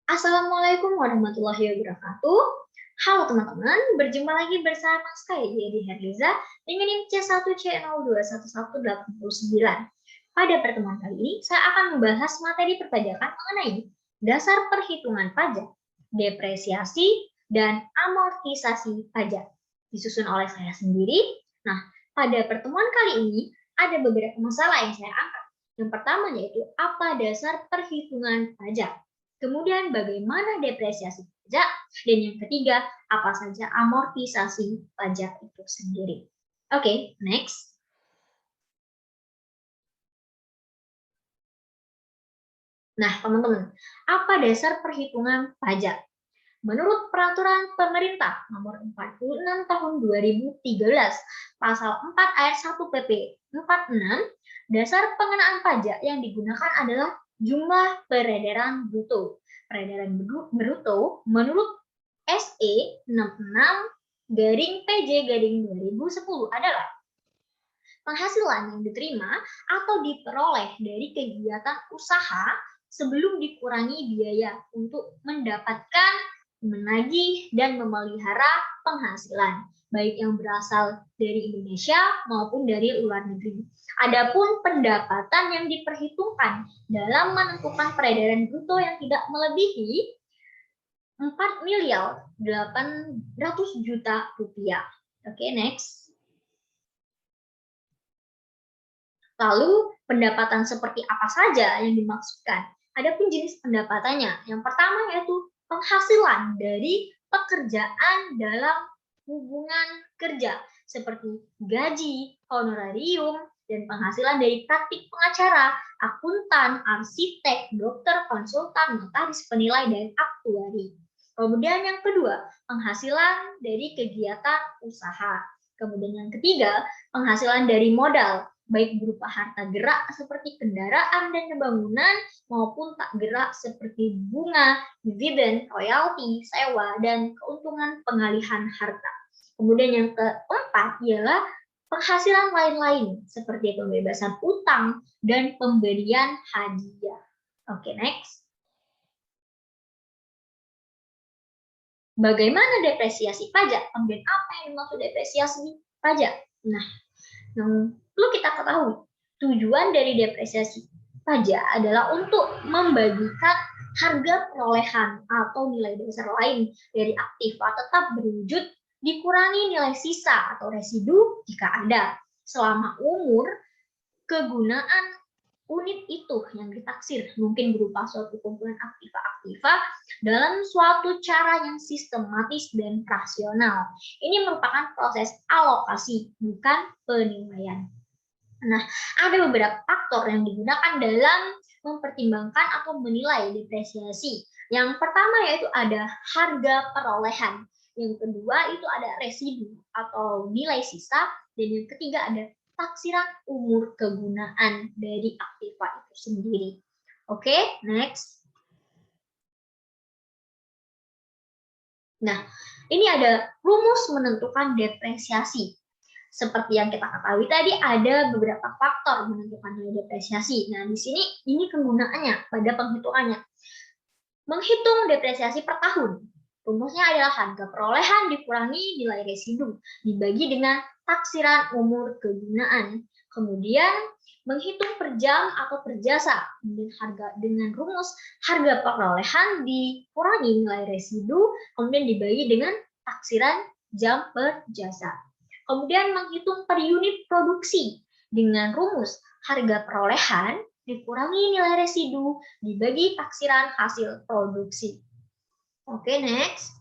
Assalamualaikum warahmatullahi wabarakatuh. Halo teman-teman, berjumpa lagi bersama saya Dedi Herliza dengan NIM C1C021189. Pada pertemuan kali ini, saya akan membahas materi perpajakan mengenai dasar perhitungan pajak, depresiasi, dan amortisasi pajak. Disusun oleh saya sendiri. Nah, pada pertemuan kali ini, ada beberapa masalah yang saya angkat. Yang pertama yaitu apa dasar perhitungan pajak. Kemudian bagaimana depresiasi pajak, dan yang ketiga, apa saja amortisasi pajak itu sendiri. Oke, next. Nah, teman-teman, apa dasar perhitungan pajak? Menurut Peraturan Pemerintah Nomor 46 Tahun 2013, Pasal 4 Ayat 1 PP 46, dasar pengenaan pajak yang digunakan adalah jumlah peredaran bruto. Peredaran bruto menurut SE 66-PJ-2010 adalah penghasilan yang diterima atau diperoleh dari kegiatan usaha sebelum dikurangi biaya untuk mendapatkan, menagih, dan memelihara penghasilan, baik yang berasal dari Indonesia maupun dari luar negeri. Adapun pendapatan yang diperhitungkan dalam menentukan peredaran bruto yang tidak melebihi 4.800.000.000 rupiah. Oke, next. Lalu, pendapatan seperti apa saja yang dimaksudkan? Adapun jenis pendapatannya. Yang pertama yaitu penghasilan dari pekerjaan dalam hubungan kerja, seperti gaji, honorarium, dan penghasilan dari praktik pengacara, akuntan, arsitek, dokter, konsultan, notaris, penilai, dan aktuari. Kemudian yang kedua, penghasilan dari kegiatan usaha. Kemudian yang ketiga, penghasilan dari modal, baik berupa harta gerak seperti kendaraan dan bangunan maupun tak gerak seperti bunga, dividen, royalti, sewa, dan keuntungan pengalihan harta. Kemudian yang keempat ialah penghasilan lain-lain seperti pembebasan utang dan pemberian hadiah. Oke, next. Bagaimana depresiasi pajak? Kemudian apa yang dimaksud depresiasi pajak? Nah, yang perlu kita ketahui, tujuan dari depresiasi pajak adalah untuk membagikan harga perolehan atau nilai dasar lain dari aktiva tetap berwujud dikurangi nilai sisa atau residu jika ada selama umur kegunaan unit itu yang ditaksir, mungkin berupa suatu kumpulan aktiva-aktiva dalam suatu cara yang sistematis dan rasional. Ini merupakan proses alokasi, bukan penilaian. Nah, ada beberapa faktor yang digunakan dalam mempertimbangkan atau menilai depresiasi. Yang pertama yaitu ada harga perolehan. Yang kedua itu ada residu atau nilai sisa. Dan yang ketiga ada taksiran umur kegunaan dari aktiva itu sendiri. Oke, next. Nah, ini ada rumus menentukan depresiasi. Seperti yang kita ketahui tadi, ada beberapa faktor menentukan nilai depresiasi. Nah, di sini ini kegunaannya pada penghitungannya. Menghitung depresiasi per tahun. Rumusnya adalah harga perolehan dikurangi nilai residu, dibagi dengan taksiran umur kegunaan. Kemudian, menghitung per jam atau per jasa. Kemudian harga dengan rumus harga perolehan dikurangi nilai residu, kemudian dibagi dengan taksiran jam per jasa. Kemudian menghitung per unit produksi dengan rumus harga perolehan dikurangi nilai residu dibagi taksiran hasil produksi. Oke, next.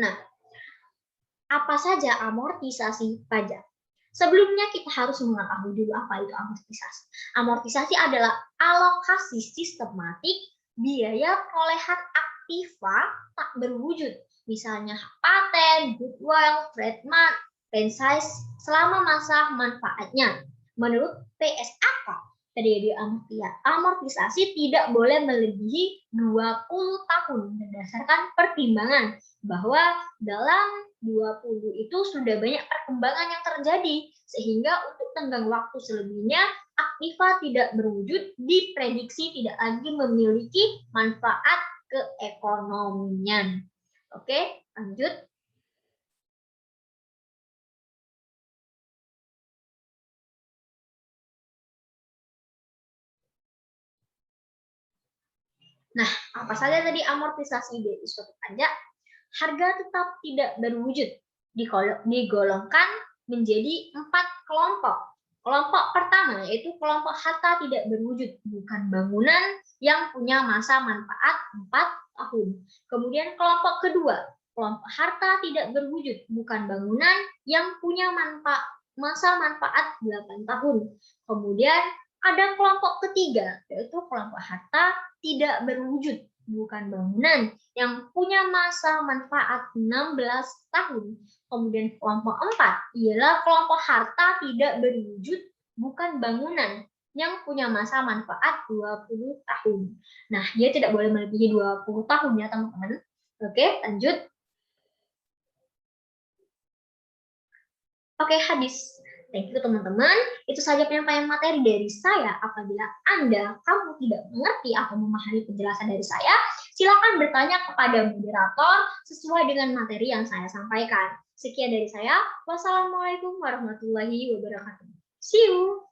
Nah, apa saja amortisasi pajak? Sebelumnya kita harus mengetahui dulu apa itu amortisasi. Amortisasi adalah alokasi sistematik biaya perolehan aktiva tak berwujud, misalnya paten, goodwill, trademark, franchise selama masa manfaatnya. Menurut PSAK, periode amortisasi tidak boleh melebihi 20 tahun berdasarkan pertimbangan bahwa dalam 20 itu sudah banyak perkembangan yang terjadi sehingga untuk tenggang waktu selebihnya aktiva tidak berwujud diprediksi tidak lagi memiliki manfaat keekonomian. Oke, lanjut. Nah, apa saja tadi amortisasi dari suatu pajak? Harga tetap tidak berwujud, digolongkan menjadi 4 kelompok. Kelompok pertama yaitu kelompok harta tidak berwujud, bukan bangunan yang punya masa manfaat 4 tahun. Kemudian kelompok kedua, kelompok harta tidak berwujud, bukan bangunan yang punya masa manfaat 8 tahun. Kemudian ada kelompok ketiga, yaitu kelompok harta tidak berwujud, bukan bangunan yang punya masa manfaat 16 tahun. Kemudian kelompok 4 ialah kelompok harta tidak berwujud, bukan bangunan yang punya masa manfaat 20 tahun. Nah, dia tidak boleh melebihi 20 tahun ya, teman-teman. Oke, lanjut. Oke, habis. Thank you teman-teman. Itu saja penyampaian materi dari saya. Apabila kamu tidak mengerti atau memahami penjelasan dari saya, silakan bertanya kepada moderator sesuai dengan materi yang saya sampaikan. Sekian dari saya. Wassalamualaikum warahmatullahi wabarakatuh. See you.